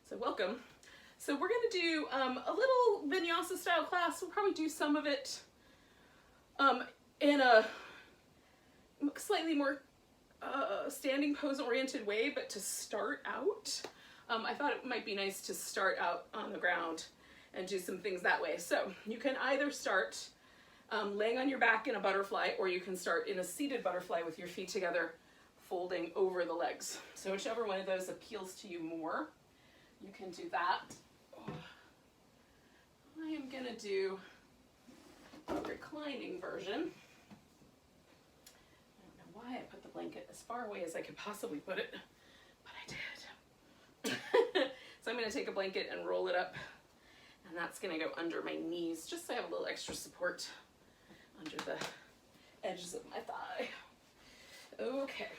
So welcome. So we're going to do a little Vinyasa style class. We'll probably do some of it in a slightly more standing pose oriented way, but to start out, I thought it might be nice to start out on the ground and do some things that way. So you can either start laying on your back in a butterfly, or you can start in a seated butterfly with your feet together, folding over the legs. So whichever one of those appeals to you more, you can do that. I am gonna do a reclining version. I don't know why I put the blanket as far away as I could possibly put it, but I did. So I'm gonna take a blanket and roll it up, and that's gonna go under my knees, just so I have a little extra support under the edges of my thigh. Okay,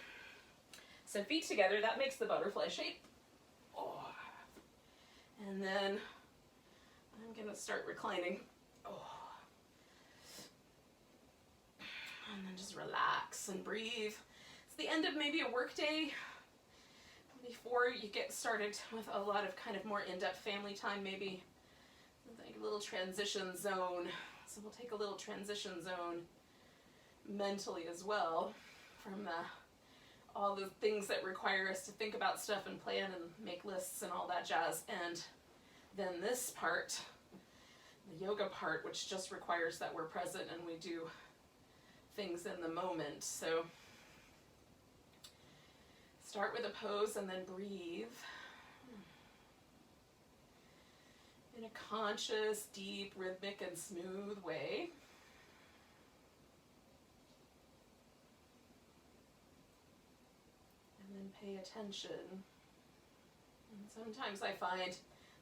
so feet together, that makes the butterfly shape. Oh. And then I'm gonna start reclining. Oh. And then just relax and breathe. It's the end of maybe a work day before you get started with a lot of kind of more in-depth family time, maybe like a little transition zone. So we'll take a little transition zone mentally as well from all the things that require us to think about stuff and plan and make lists and all that jazz. And then this part, the yoga part, which just requires that we're present and we do things in the moment. So start with a pose and then breathe in a conscious, deep, rhythmic, and smooth way. And then pay attention. And sometimes I find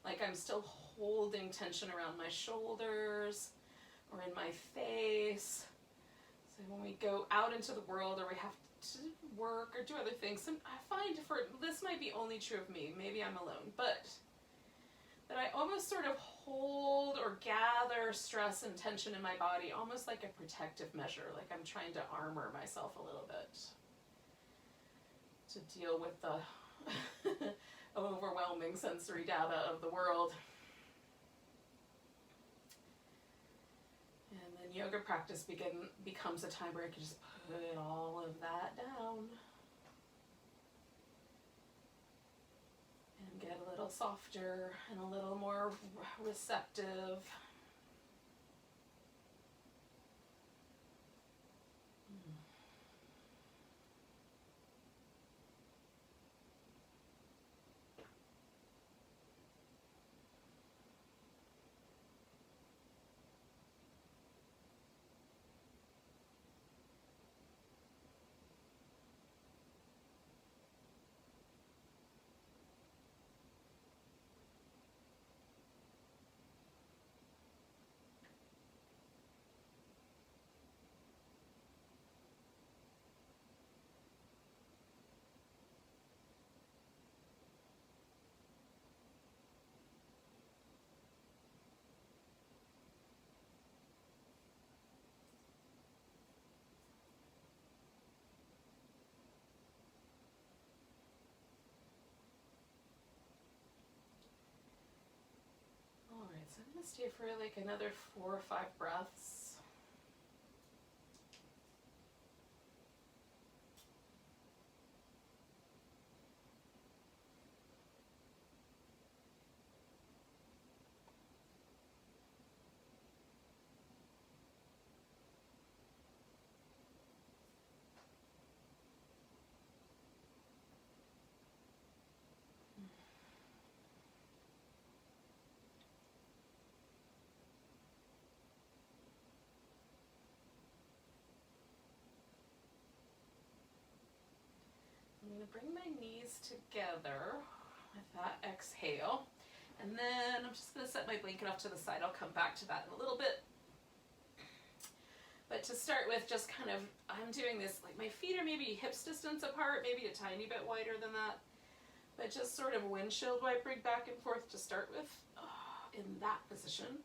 like I'm still holding tension around my shoulders or in my face. So when we go out into the world, or we have to work or do other things, I find this might be only true of me, maybe I'm alone, but that I almost sort of hold or gather stress and tension in my body, almost like a protective measure, like I'm trying to armor myself a little bit to deal with the overwhelming sensory data of the world. And then yoga practice becomes a time where I can just put all of that down and get a little softer and a little more receptive. So I'm going to stay for like another 4 or 5 breaths. I'm going to bring my knees together with that exhale, and then I'm just going to set my blanket off to the side. I'll come back to that in a little bit. But to start with, just kind of, I'm doing this, like my feet are maybe hips distance apart, maybe a tiny bit wider than that, but just sort of windshield wipering back and forth to start with, in that position.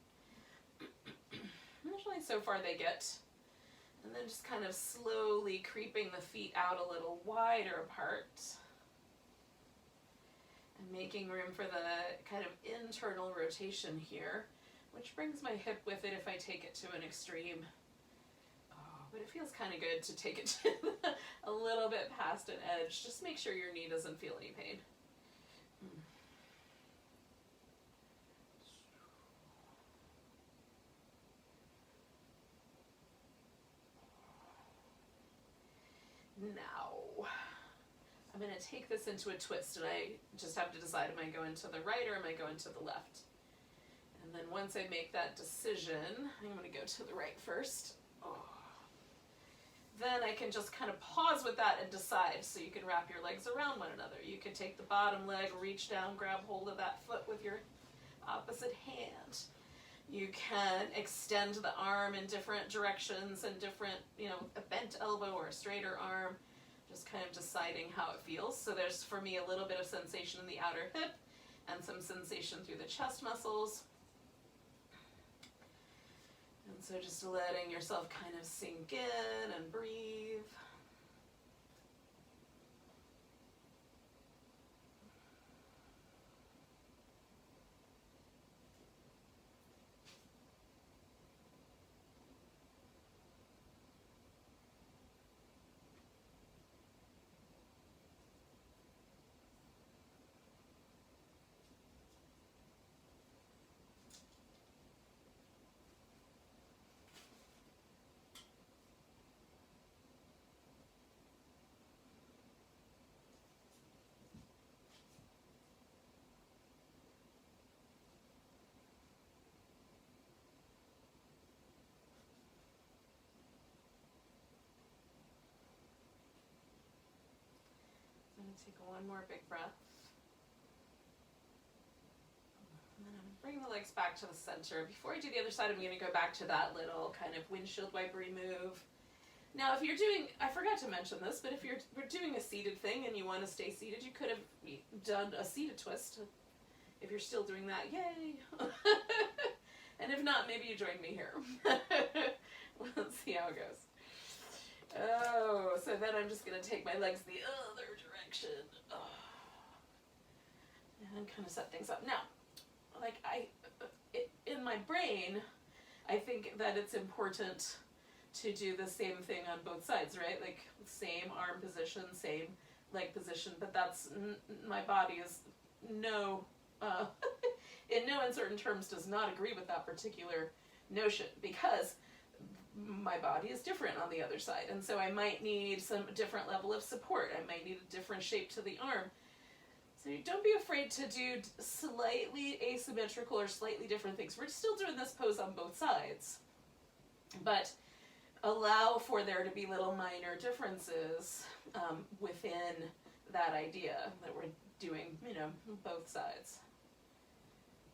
Usually so far they get. And then just kind of slowly creeping the feet out a little wider apart. And making room for the kind of internal rotation here, which brings my hip with it if I take it to an extreme. Oh, but it feels kind of good to take it to a little bit past an edge. Just make sure your knee doesn't feel any pain. Now, I'm going to take this into a twist, and I just have to decide, am I going to the right or am I going to the left? And then once I make that decision, I'm going to go to the right first. Oh. Then I can just kind of pause with that and decide. So you can wrap your legs around one another. You can take the bottom leg, reach down, grab hold of that foot with your opposite hand. You can extend the arm in different directions and different, a bent elbow or a straighter arm, just kind of deciding how it feels. So there's, for me, a little bit of sensation in the outer hip and some sensation through the chest muscles. And so just letting yourself kind of sink in and breathe. Take one more big breath. And then I'm going to bring the legs back to the center. Before I do the other side, I'm going to go back to that little kind of windshield wiper move. Now, if you're doing, I forgot to mention this, but if we're doing a seated thing and you want to stay seated, you could have done a seated twist. If you're still doing that, yay! And if not, maybe you join me here. Let's see how it goes. Oh, so then I'm just going to take my legs the other direction. Oh. And kind of set things up. Now, like in my brain, I think that it's important to do the same thing on both sides, right? Like same arm position, same leg position, but that's, my body is in no uncertain terms does not agree with that particular notion, because my body is different on the other side, and so I might need some different level of support. I might need a different shape to the arm. So don't be afraid to do slightly asymmetrical or slightly different things. We're still doing this pose on both sides, but allow for there to be little minor differences within that idea that we're doing, both sides.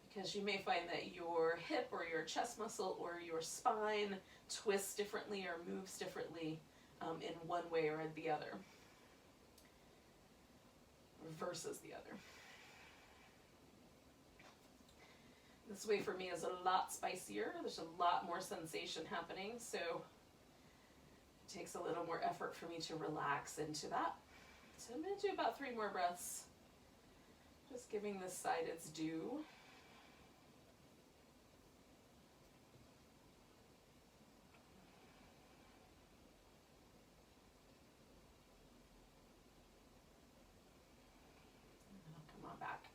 Because you may find that your hip or your chest muscle or your spine twists differently or moves differently in one way or the other versus the other. This way for me is a lot spicier. There's a lot more sensation happening, so it takes a little more effort for me to relax into that. So I'm going to do about 3 more breaths, just giving this side its due. Back,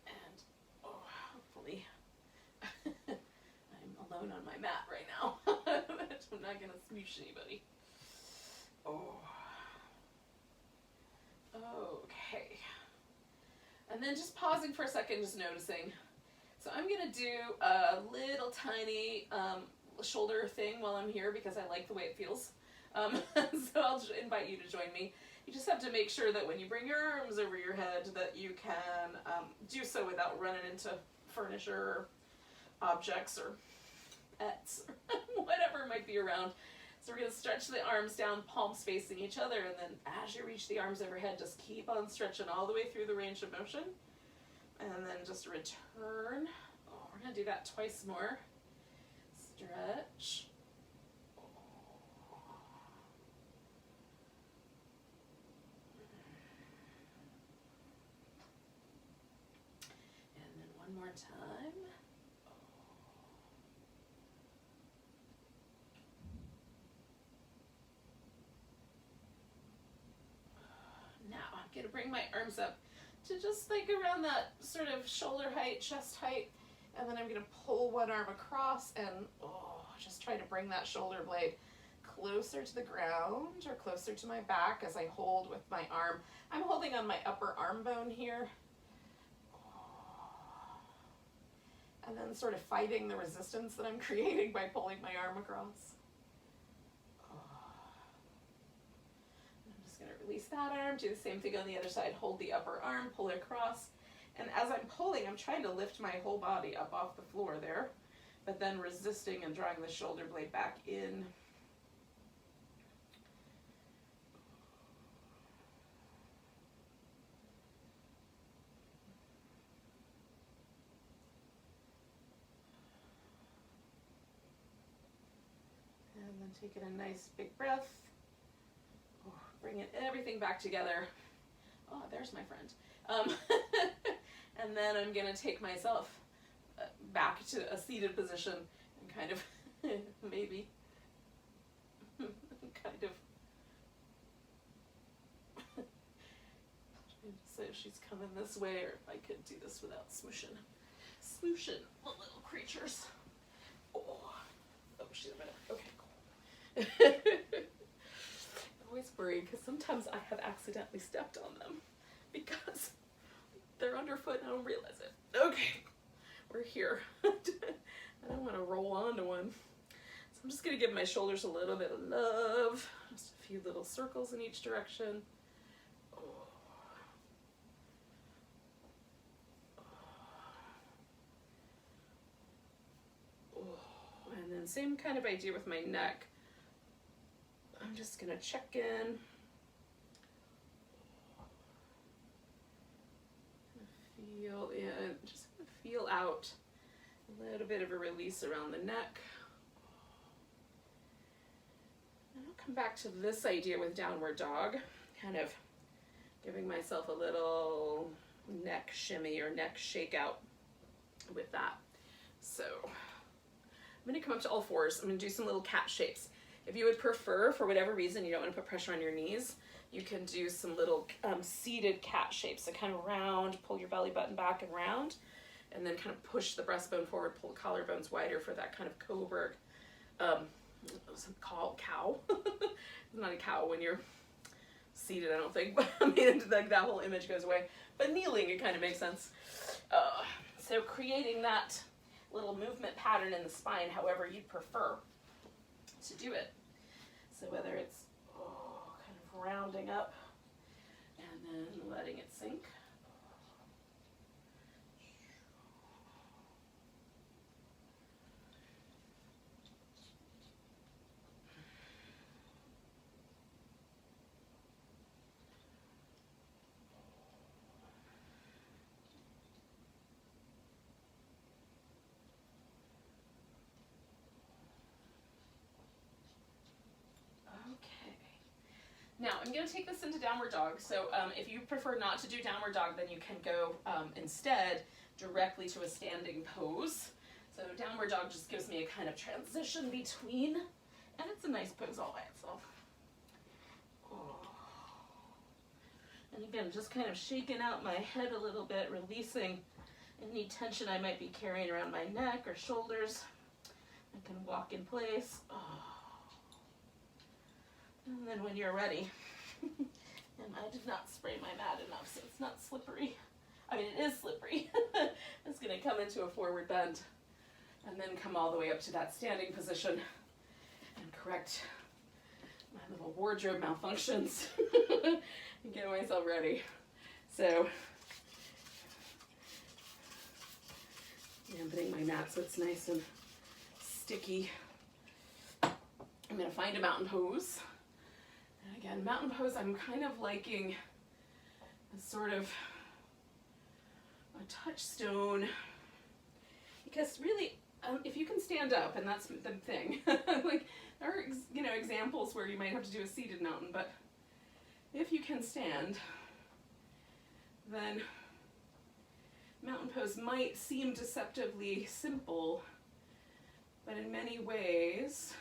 and hopefully I'm alone on my mat right now. I'm not gonna smoosh anybody. Okay, and then just pausing for a second, just noticing. So I'm gonna do a little tiny shoulder thing while I'm here because I like the way it feels. So I'll just invite you to join me. You just have to make sure that when you bring your arms over your head that you can do so without running into furniture or objects or pets or whatever might be around. So we're going to stretch the arms down, palms facing each other, and then as you reach the arms overhead, just keep on stretching all the way through the range of motion. And then just return. Oh, we're going to do that twice more. Stretch. One more time. Now I'm going to bring my arms up to just like around that sort of shoulder height, chest height, and then I'm going to pull one arm across and just try to bring that shoulder blade closer to the ground or closer to my back as I hold with my arm. I'm holding on my upper arm bone here. And then sort of fighting the resistance that I'm creating by pulling my arm across. I'm just going to release that arm, do the same thing on the other side, hold the upper arm, pull it across. And as I'm pulling, I'm trying to lift my whole body up off the floor there, but then resisting and drawing the shoulder blade back in. And then taking a nice big breath. Bringing everything back together. Oh, there's my friend. And then I'm going to take myself back to a seated position and kind of maybe kind of so she's coming this way, or if I could do this without smooshing the little creatures. Oh, she's a minute. Okay, cool. I always worry because sometimes I have accidentally stepped on them because they're underfoot and I don't realize it. Okay, we're here. I don't want to roll onto one. So I'm just going to give my shoulders a little bit of love. Just a few little circles in each direction. And then same kind of idea with my neck. I'm just going to check in. Feel in, just feel out a little bit of a release around the neck. And I'll come back to this idea with downward dog, kind of giving myself a little neck shimmy or neck shake out with that. So I'm going to come up to all fours. I'm going to do some little cat shapes. If you would prefer, for whatever reason, you don't want to put pressure on your knees, you can do some little seated cat shapes. So kind of round, pull your belly button back and round, and then kind of push the breastbone forward, pull the collarbones wider for that kind of Coburg, cow. It's not a cow when you're seated, I don't think, but I mean, like that whole image goes away. But kneeling, it kind of makes sense. So creating that little movement pattern in the spine, however you'd prefer to do it. So whether it's kind of rounding up and then letting it sink. Now I'm going to take this into downward dog. So if you prefer not to do downward dog, then you can go instead directly to a standing pose. So downward dog just gives me a kind of transition between, and it's a nice pose all by itself. And again, just kind of shaking out my head a little bit, releasing any tension I might be carrying around my neck or shoulders. I can walk in place. And then when you're ready, and I did not spray my mat enough, so it's not slippery. I mean, it is slippery. It's going to come into a forward bend and then come all the way up to that standing position and correct my little wardrobe malfunctions and get myself ready. So, dampening my mat so it's nice and sticky. I'm going to find a mountain pose. And again, mountain pose, I'm kind of liking a sort of a touchstone, because really, if you can stand up, and that's the thing, like there are examples where you might have to do a seated mountain, but if you can stand, then mountain pose might seem deceptively simple, but in many ways,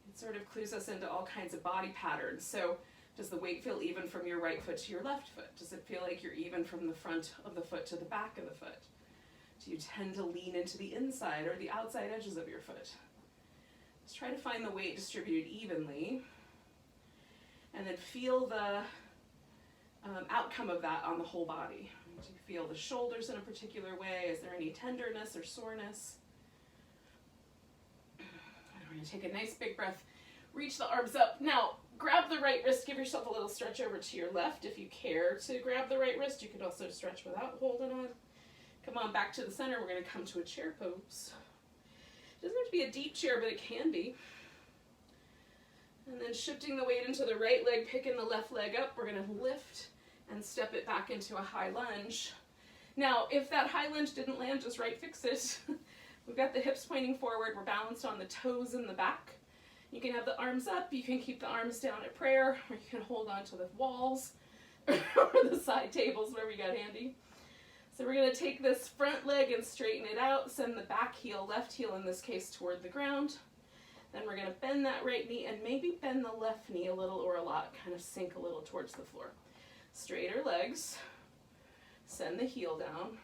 it sort of clues us into all kinds of body patterns. So does the weight feel even from your right foot to your left foot? Does it feel like you're even from the front of the foot to the back of the foot? Do you tend to lean into the inside or the outside edges of your foot? Just try to find the weight distributed evenly, and then feel the outcome of that on the whole body. Do you feel the shoulders in a particular way? Is there any tenderness or soreness? We're going to take a nice big breath. Reach the arms up. Now, grab the right wrist. Give yourself a little stretch over to your left. If you care to grab the right wrist, you could also stretch without holding on. Come on back to the center. We're going to come to a chair pose. It doesn't have to be a deep chair, but it can be. And then shifting the weight into the right leg, picking the left leg up, we're going to lift and step it back into a high lunge. Now, if that high lunge didn't land just right, fix it. We've got the hips pointing forward. We're balanced on the toes in the back. You can have the arms up. You can keep the arms down at prayer, or you can hold on to the walls or the side tables, wherever you got handy. So we're going to take this front leg and straighten it out. Send the back heel, left heel in this case, toward the ground. Then we're going to bend that right knee and maybe bend the left knee a little or a lot, kind of sink a little towards the floor. Straighter legs. Send the heel down.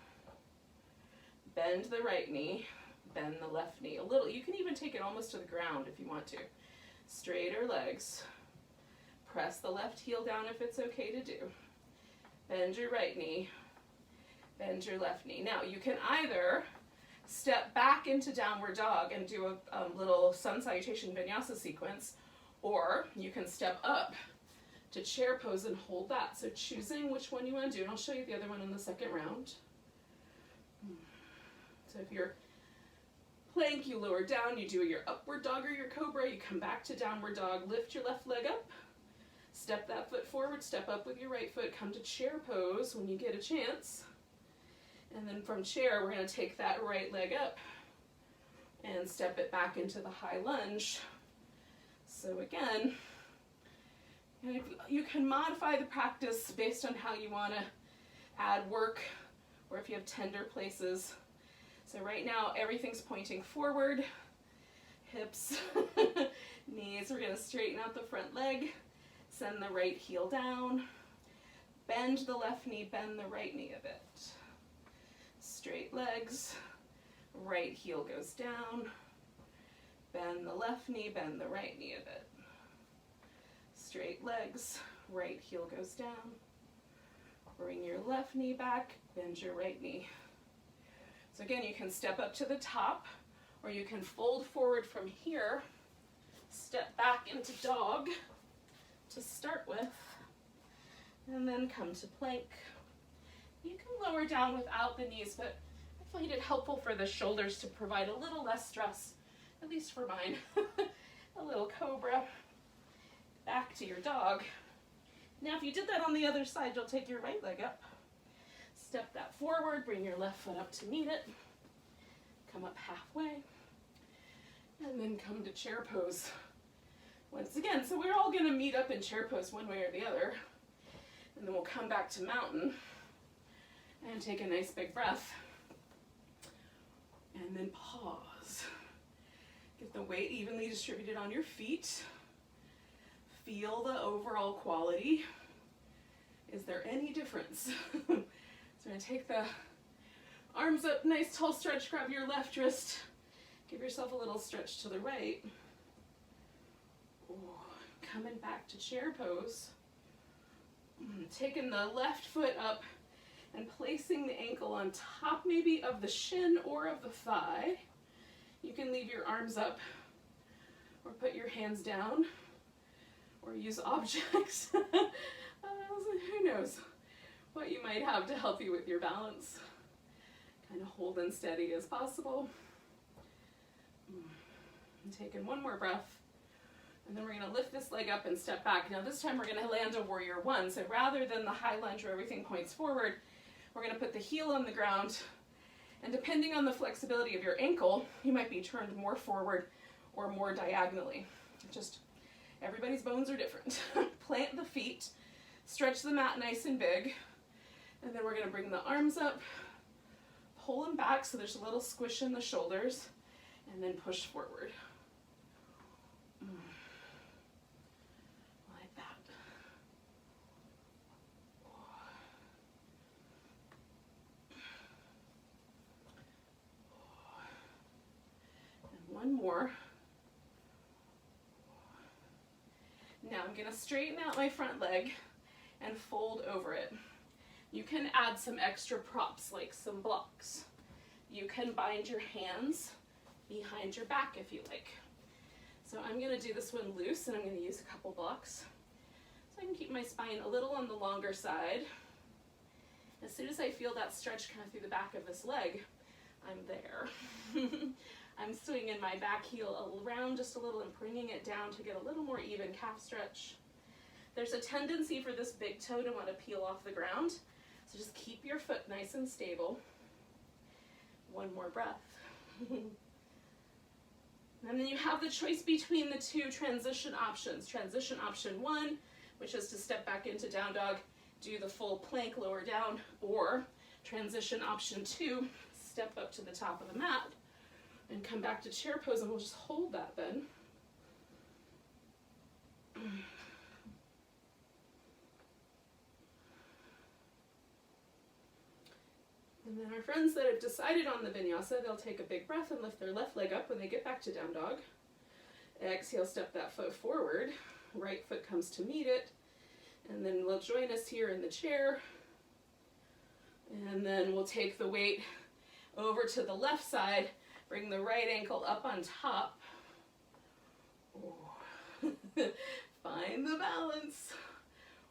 Bend the right knee. Bend the left knee a little. You can even take it almost to the ground if you want to. Straighter legs. Press the left heel down if it's okay to do. Bend your right knee. Bend your left knee. Now you can either step back into downward dog and do a little sun salutation vinyasa sequence, or you can step up to chair pose and hold that. So choosing which one you want to do, and I'll show you the other one in the second round. So if you're plank, you lower down, you do your upward dog or your cobra, you come back to downward dog, lift your left leg up, step that foot forward, step up with your right foot, come to chair pose when you get a chance. And then from chair, we're going to take that right leg up and step it back into the high lunge. So again, you can modify the practice based on how you want to add work, or if you have tender places. So right now, everything's pointing forward, hips, knees. We're going to straighten out the front leg, send the right heel down, bend the left knee, bend the right knee a bit. Straight legs, right heel goes down, bend the left knee, bend the right knee a bit. Straight legs, right heel goes down, bring your left knee back, bend your right knee. So again, you can step up to the top, or you can fold forward from here, step back into dog to start with, and then come to plank. You can lower down without the knees, but I find it helpful for the shoulders to provide a little less stress, at least for mine. A little cobra. Back to your dog. Now if you did that on the other side, you'll take your right leg up. Step that forward, bring your left foot up to meet it. Come up halfway. And then come to chair pose. Once again, so we're all going to meet up in chair pose one way or the other. And then we'll come back to mountain. And take a nice big breath. And then pause. Get the weight evenly distributed on your feet. Feel the overall quality. Is there any difference? So we're going to take the arms up, nice tall stretch, grab your left wrist. Give yourself a little stretch to the right. Ooh, coming back to chair pose. Taking the left foot up and placing the ankle on top maybe of the shin or of the thigh. You can leave your arms up or put your hands down or use objects. Who knows what you might have to help you with your balance. Kind of hold and steady as possible. And taking one more breath. And then we're going to lift this leg up and step back. Now this time we're going to land a warrior one. So rather than the high lunge where everything points forward, we're going to put the heel on the ground. And depending on the flexibility of your ankle, you might be turned more forward or more diagonally. Just everybody's bones are different. Plant the feet, stretch the mat nice and big, And then we're going to bring the arms up, pull them back so there's a little squish in the shoulders, and then push forward. Like that. And one more. Now I'm going to straighten out my front leg and fold over it. You can add some extra props like some blocks. You can bind your hands behind your back if you like. So I'm going to do this one loose, and I'm going to use a couple blocks so I can keep my spine a little on the longer side. As soon as I feel that stretch kind of through the back of this leg, I'm there. I'm swinging my back heel around just a little and bringing it down to get a little more even calf stretch. There's a tendency for this big toe to want to peel off the ground, so just keep your foot nice and stable. One more breath. And then you have the choice between the two transition options. Transition option 1, which is to step back into down dog, do the full plank lower down, or transition option 2, step up to the top of the mat and come back to chair pose, and we'll just hold that then. And then our friends that have decided on the vinyasa, they'll take a big breath and lift their left leg up when they get back to down dog. Exhale, step that foot forward. Right foot comes to meet it. And then they'll join us here in the chair. And then we'll take the weight over to the left side, bring the right ankle up on top. Find the balance.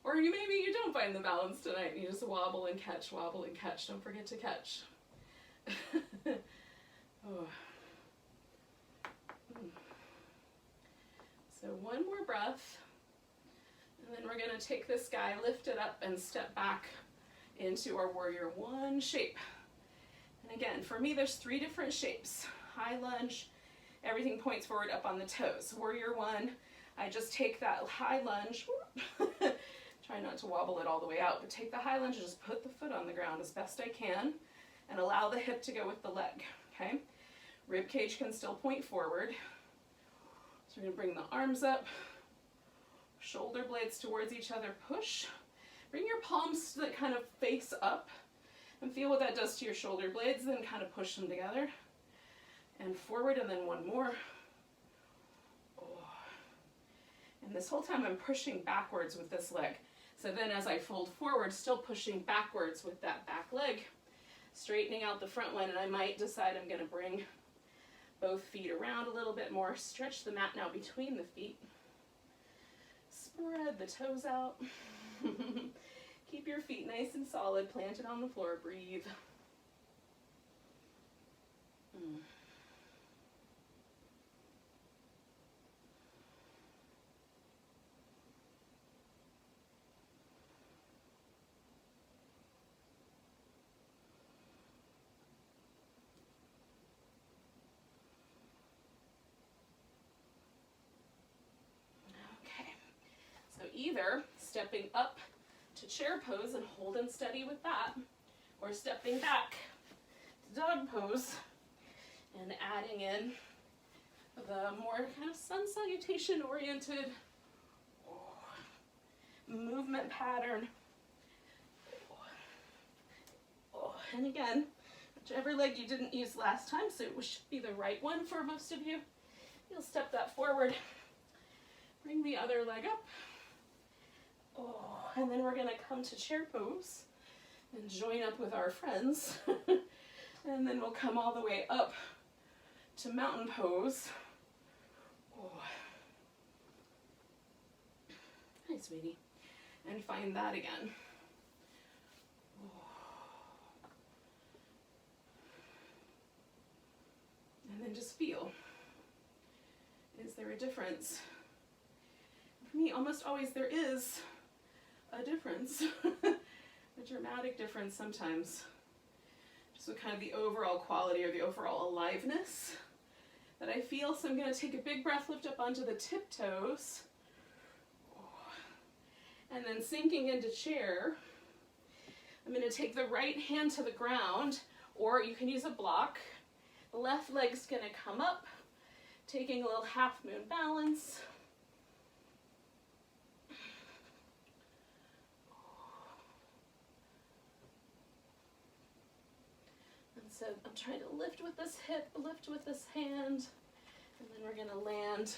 Or maybe you don't find the balance tonight and you just wobble and catch, wobble and catch. Don't forget to catch. Oh. So one more breath. And then we're going to take this guy, lift it up, and step back into our warrior 1 shape. And again, for me, there's 3 different shapes. High lunge, everything points forward up on the toes. Warrior 1, I just take that high lunge. Try not to wobble it all the way out, but take the high lunge and just put the foot on the ground as best I can and allow the hip to go with the leg, okay? Rib cage can still point forward. So we're going to bring the arms up, shoulder blades towards each other, push. Bring your palms to kind of face up and feel what that does to your shoulder blades, then kind of push them together and forward, and then one more. And this whole time I'm pushing backwards with this leg. So then as I fold forward, still pushing backwards with that back leg, straightening out the front one, and I might decide I'm going to bring both feet around a little bit more, stretch the mat now between the feet, spread the toes out, keep your feet nice and solid, planted on the floor, breathe. Either stepping up to chair pose and holding steady with that, or stepping back to dog pose and adding in the more kind of sun salutation oriented movement pattern. And again, whichever leg you didn't use last time, so it should be the right one for most of you, you'll step that forward, bring the other leg up. And then we're going to come to chair pose and join up with our friends. And then we'll come all the way up to mountain pose. Hi, sweetie. And find that again. And then just feel. Is there a difference? For me, almost always there is a difference, a dramatic difference sometimes, just with kind of the overall quality or the overall aliveness that I feel. So I'm going to take a big breath, lift up onto the tiptoes, and then sinking into chair, I'm going to take the right hand to the ground, or you can use a block. The left leg's going to come up, taking a little half moon balance. And so I'm trying to lift with this hip, lift with this hand, and then we're going to land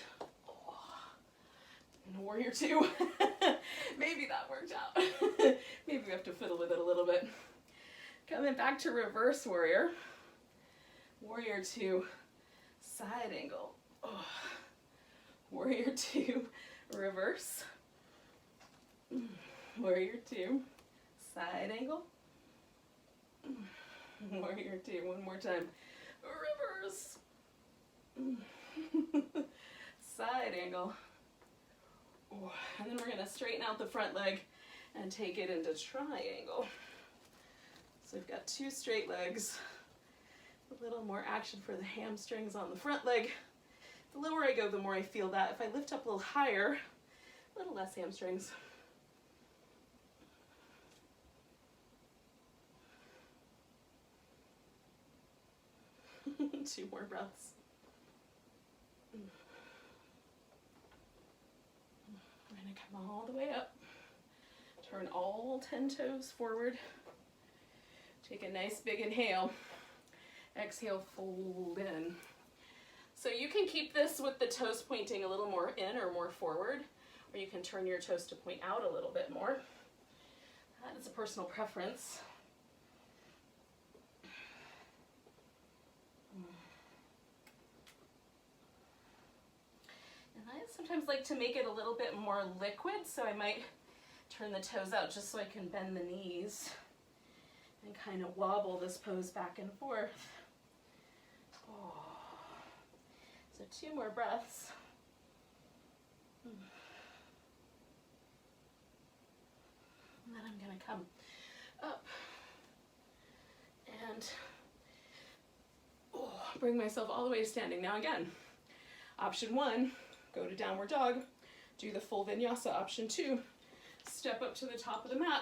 in warrior two. Maybe that worked out. Maybe we have to fiddle with it a little bit. Coming back to reverse warrior. Warrior two, side angle. Oh. Warrior two, reverse. Warrior two, side angle. Warrior two, one more time. Reverse. Side angle. And then we're going to straighten out the front leg and take it into triangle. So we've got two straight legs, a little more action for the hamstrings on the front leg. The lower I go, the more I feel that. If I lift up a little higher, a little less hamstrings. Two more breaths. We're going to come all the way up. Turn all 10 toes forward. Take a nice big inhale. Exhale, fold in. So you can keep this with the toes pointing a little more in or more forward, or you can turn your toes to point out a little bit more. That is a personal preference. And I sometimes like to make it a little bit more liquid, so I might turn the toes out just so I can bend the knees and kind of wobble this pose back and forth. Oh. So two more breaths. And then I'm going to come up and bring myself all the way to standing. Now again, option one, go to downward dog, do the full vinyasa. Option two, step up to the top of the mat.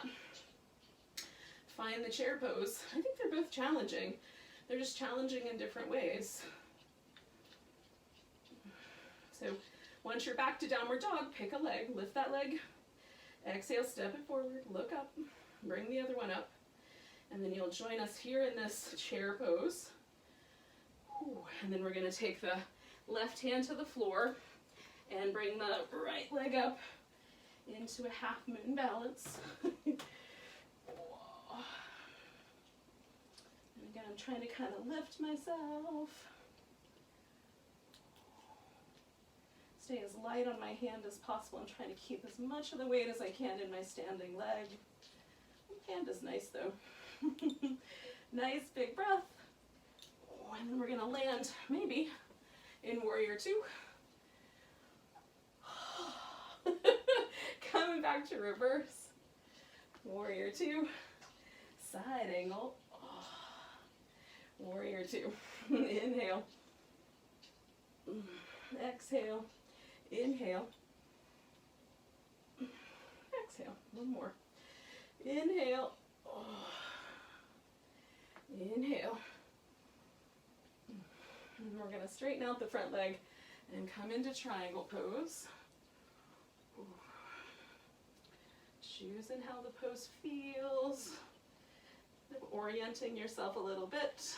Find the chair pose. I think they're both challenging. They're just challenging in different ways. So once you're back to downward dog, pick a leg, lift that leg, exhale, step it forward, look up, bring the other one up, and then you'll join us here in this chair pose. And then we're going to take the left hand to the floor and bring the right leg up into a half moon balance. And again, I'm trying to kind of lift myself. Stay as light on my hand as possible. I'm trying to keep as much of the weight as I can in my standing leg. My hand is nice though. Nice big breath. And then we're going to land maybe in warrior two. Coming back to reverse. Warrior two. Side angle. Warrior two. Inhale. Exhale. Inhale. Exhale. One more. Inhale. Inhale. And we're going to straighten out the front leg and come into triangle pose. Choosing how the pose feels. Orienting yourself a little bit.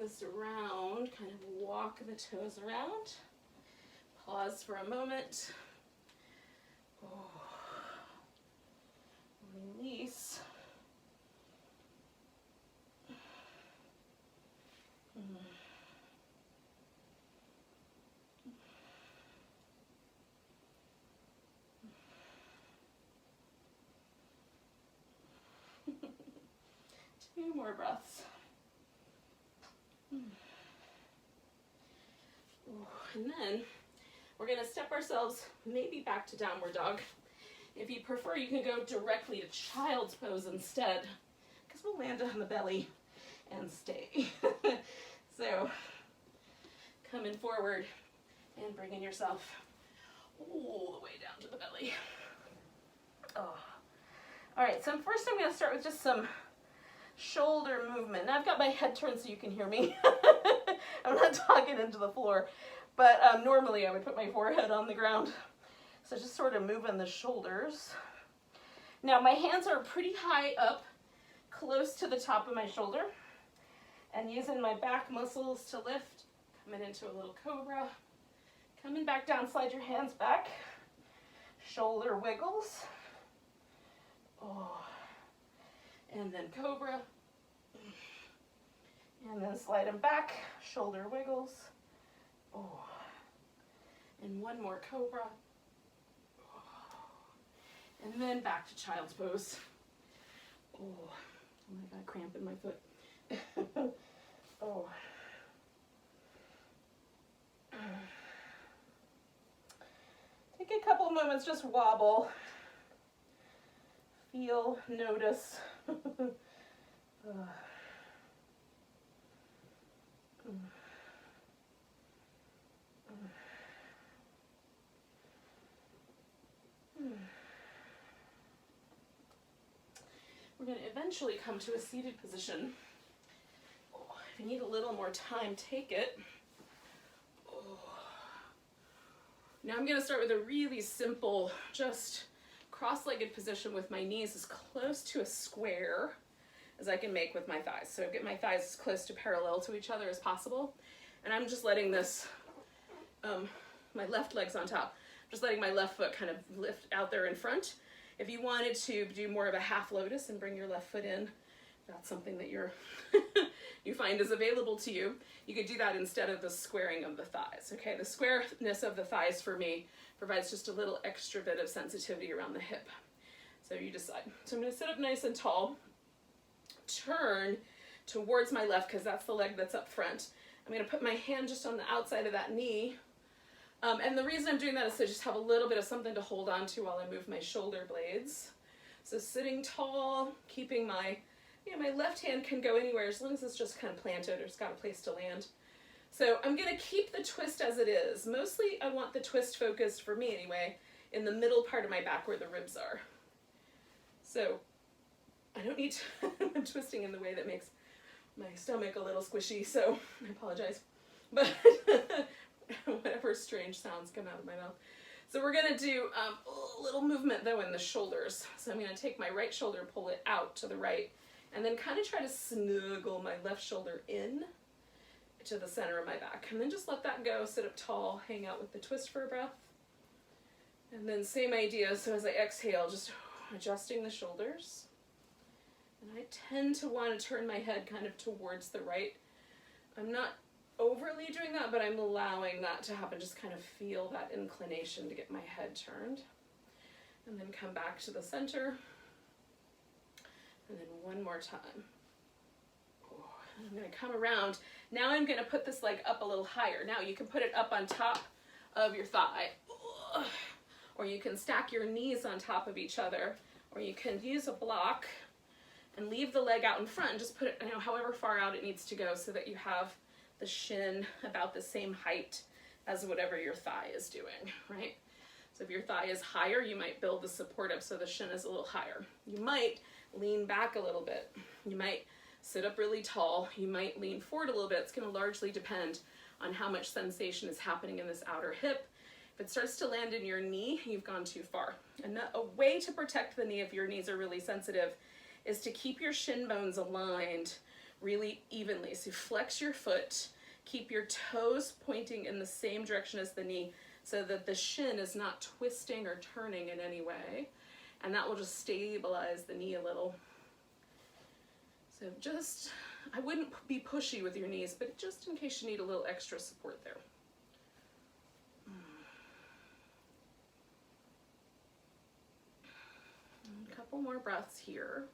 This around, kind of walk the toes around. Pause for a moment. Release. Two more breaths. And then We're gonna step ourselves maybe back to downward dog. If you prefer, you can go directly to child's pose instead, because we'll land on the belly and stay. So, coming forward and bringing yourself all the way down to the belly. Oh. All right, so first I'm gonna start with just some shoulder movement. Now I've got my head turned so you can hear me. I'm not talking into the floor, but normally I would put my forehead on the ground. So just sort of moving the shoulders. Now my hands are pretty high up, close to the top of my shoulder, and using my back muscles to lift, coming into a little cobra, coming back down, slide your hands back, shoulder wiggles, oh, and then cobra, and then slide them back, shoulder wiggles, oh, and one more cobra, oh, and then back to child's pose. Oh, I got a cramp in my foot. Oh. Take a couple moments, just wobble. Feel, notice. We're going to eventually come to a seated position. Oh, if you need a little more time, take it. Oh. Now I'm going to start with a really simple, just cross-legged position with my knees as close to a square as I can make with my thighs. So get my thighs as close to parallel to each other as possible. And I'm just letting this, my left leg's on top, just letting my left foot kind of lift out there in front. If you wanted to do more of a half lotus and bring your left foot in, that's something that you find is available to you. You could do that instead of the squaring of the thighs. Okay, the squareness of the thighs for me provides just a little extra bit of sensitivity around the hip. So you decide. So I'm going to sit up nice and tall, turn towards my left because that's the leg that's up front. I'm going to put my hand just on the outside of that knee. And the reason I'm doing that is to just have a little bit of something to hold on to while I move my shoulder blades. So sitting tall, keeping my, my left hand can go anywhere as long as it's just kind of planted or it's got a place to land. So I'm going to keep the twist as it is. Mostly I want the twist focused, for me anyway, in the middle part of my back where the ribs are. So I don't need to, I'm twisting in the way that makes my stomach a little squishy, so I apologize. But whatever strange sounds come out of my mouth. So we're going to do a little movement though in the shoulders. So I'm going to take my right shoulder, pull it out to the right, and then kind of try to snuggle my left shoulder in to the center of my back. And then just let that go, sit up tall, hang out with the twist for a breath. And then same idea, so as I exhale, just adjusting the shoulders. And I tend to want to turn my head kind of towards the right. I'm not overly doing that, but I'm allowing that to happen. Just kind of feel that inclination to get my head turned. And then come back to the center. And then one more time. And I'm going to come around. Now I'm going to put this leg up a little higher. Now you can put it up on top of your thigh. Or you can stack your knees on top of each other. Or you can use a block and leave the leg out in front and just put it, however far out it needs to go so that you have the shin about the same height as whatever your thigh is doing, right? So if your thigh is higher, you might build the support up so the shin is a little higher. You might lean back a little bit. You might sit up really tall. You might lean forward a little bit. It's going to largely depend on how much sensation is happening in this outer hip. If it starts to land in your knee, you've gone too far. And a way to protect the knee if your knees are really sensitive is to keep your shin bones aligned really evenly. So flex your foot, keep your toes pointing in the same direction as the knee so that the shin is not twisting or turning in any way. And that will just stabilize the knee a little. So just, I wouldn't be pushy with your knees, but just in case you need a little extra support there. A couple more breaths here.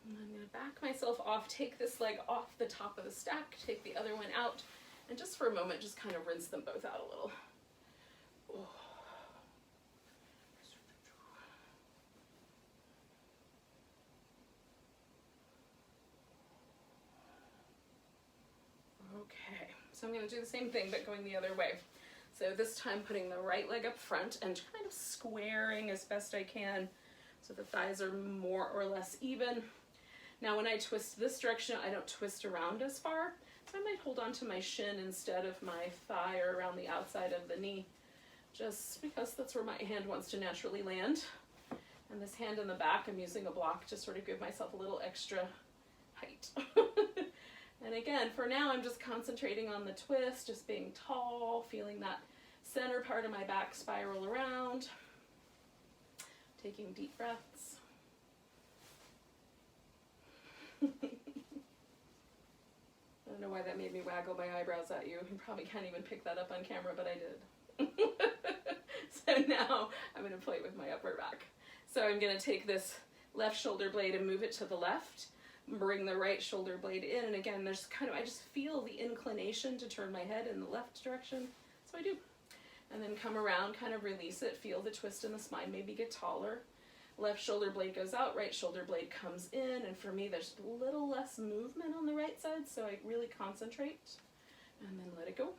And I'm going back myself off, take this leg off the top of the stack, take the other one out, and just for a moment, just kind of rinse them both out a little. Okay, so I'm going to do the same thing, but going the other way. So this time putting the right leg up front and kind of squaring as best I can so the thighs are more or less even. Now when I twist this direction, I don't twist around as far, so I might hold on to my shin instead of my thigh or around the outside of the knee, just because that's where my hand wants to naturally land. And this hand in the back, I'm using a block to sort of give myself a little extra height. And again, for now, I'm just concentrating on the twist, just being tall, feeling that center part of my back spiral around, taking deep breaths. I don't know why that made me waggle my eyebrows at you. You probably can't even pick that up on camera, but I did. So now I'm going to play with my upper back. So I'm going to take this left shoulder blade and move it to the left. Bring the right shoulder blade in, and again, there's kind of, I just feel the inclination to turn my head in the left direction, so I do. And then come around, kind of release it, feel the twist in the spine, maybe get taller. Left shoulder blade goes out, right shoulder blade comes in, and for me, there's a little less movement on the right side, so I really concentrate, and then let it go.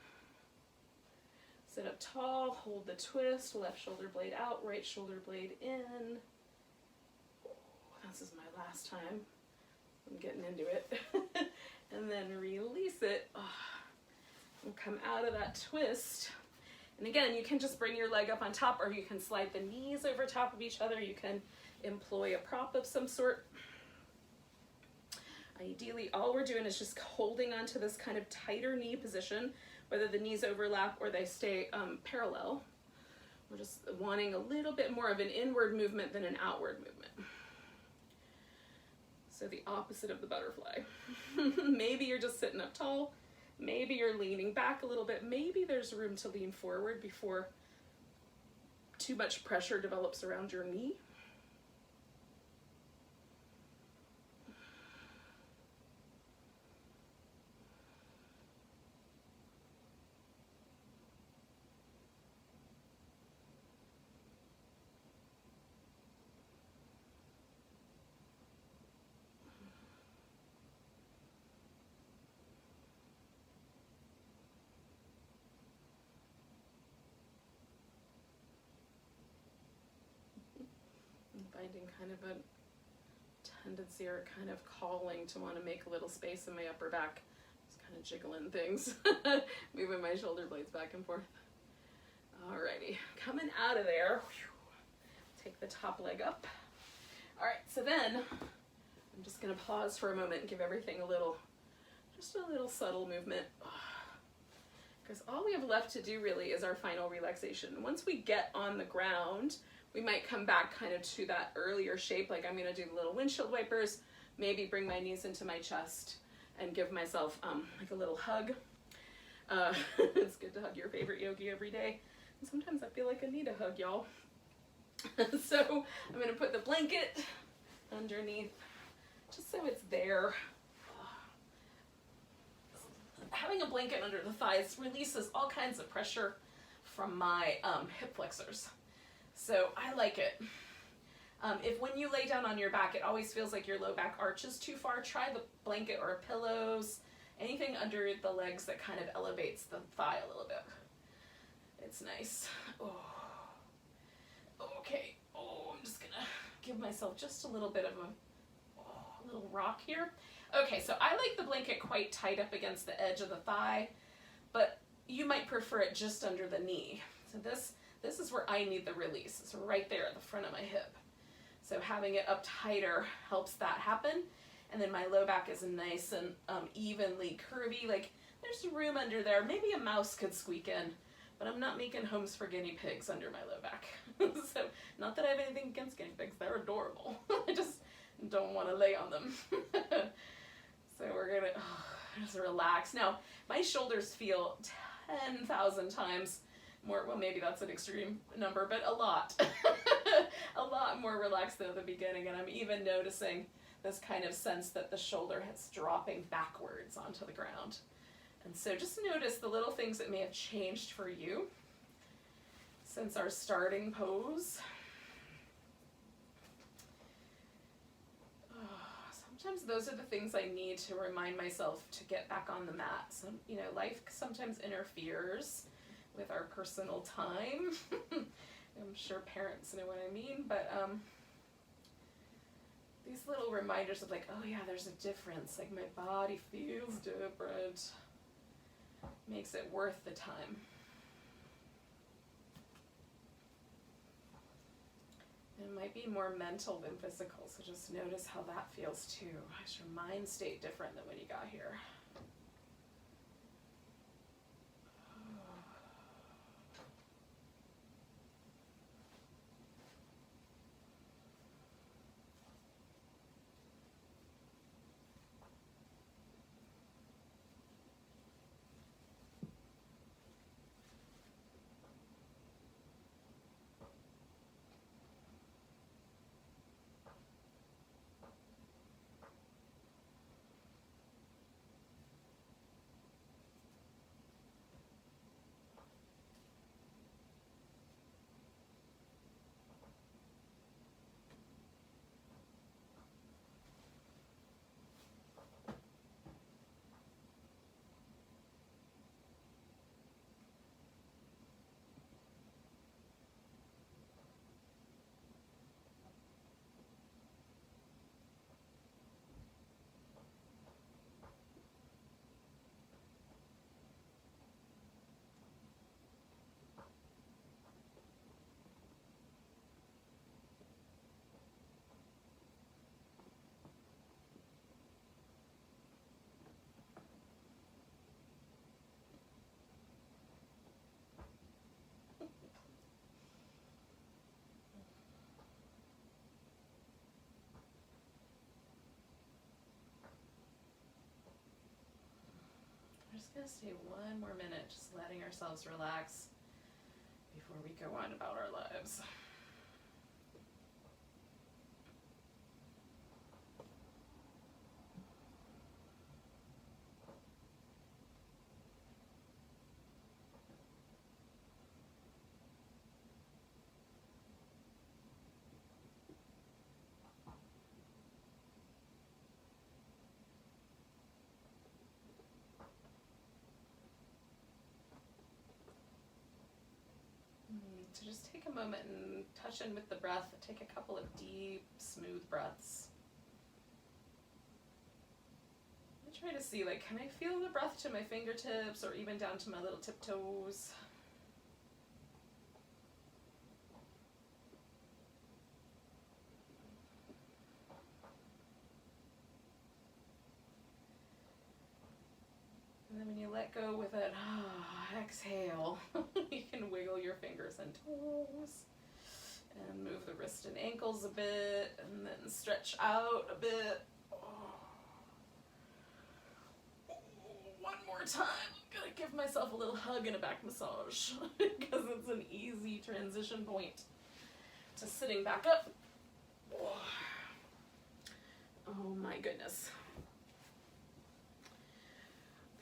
Sit up tall, hold the twist, left shoulder blade out, right shoulder blade in. Oh, this is my last time. I'm getting into it. And then release it. Oh, and come out of that twist. And again, you can just bring your leg up on top, or you can slide the knees over top of each other. You can employ a prop of some sort. Ideally, all we're doing is just holding onto this kind of tighter knee position, whether the knees overlap or they stay parallel. We're just wanting a little bit more of an inward movement than an outward movement. So the opposite of the butterfly. Maybe you're just sitting up tall. Maybe you're leaning back a little bit. Maybe there's room to lean forward before too much pressure develops around your knee. Finding kind of a tendency or kind of calling to want to make a little space in my upper back. Just kind of jiggling things, moving my shoulder blades back and forth. Alrighty, coming out of there, take the top leg up. Alright, so then I'm just going to pause for a moment and give everything just a little subtle movement. Because all we have left to do really is our final relaxation. Once we get on the ground, we might come back kind of to that earlier shape, like I'm going to do the little windshield wipers, maybe bring my knees into my chest and give myself like a little hug. It's good to hug your favorite yogi every day. And sometimes I feel like I need a hug, y'all. So I'm going to put the blanket underneath just so it's there. Having a blanket under the thighs releases all kinds of pressure from my hip flexors. So I like it. If when you lay down on your back, it always feels like your low back arches too far, try the blanket or pillows, anything under the legs that kind of elevates the thigh a little bit. It's nice. Oh. Okay. Oh, I'm just gonna give myself just a little bit of a little rock here. Okay, so I like the blanket quite tight up against the edge of the thigh, but you might prefer it just under the knee. So this is where I need the release. It's right there at the front of my hip. So having it up tighter helps that happen. And then my low back is nice and evenly curvy. Like there's room under there. Maybe a mouse could squeak in, but I'm not making homes for guinea pigs under my low back. So not that I have anything against guinea pigs. They're adorable. I just don't want to lay on them. So we're gonna just relax. Now my shoulders feel 10,000 times more, well maybe that's an extreme number, but a lot. A lot more relaxed than at the beginning, and I'm even noticing this kind of sense that the shoulder is dropping backwards onto the ground. And so just notice the little things that may have changed for you since our starting pose. Sometimes those are the things I need to remind myself to get back on the mat. Some, you know, life sometimes interferes with our personal time. I'm sure parents know what I mean, but these little reminders of like, oh yeah, there's a difference. Like my body feels different. Makes it worth the time. It might be more mental than physical, so just notice how that feels too. Is your mind state different than when you got here? We're just going to stay one more minute, just letting ourselves relax before we go on about our lives. So just take a moment and touch in with the breath. Take a couple of deep, smooth breaths. I try to see, like, can I feel the breath to my fingertips or even down to my little tiptoes? And then when you let go with it, exhale. You can wiggle your fingers and toes and move the wrist and ankles a bit and then stretch out a bit. One more time. I'm gonna give myself a little hug and a back massage because it's an easy transition point to sitting back up. Oh my goodness.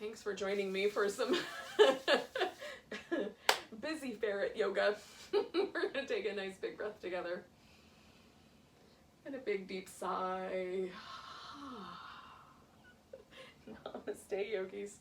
Thanks for joining me for some busy ferret yoga. We're going to take a nice big breath together. And a big deep sigh. Namaste, yogis.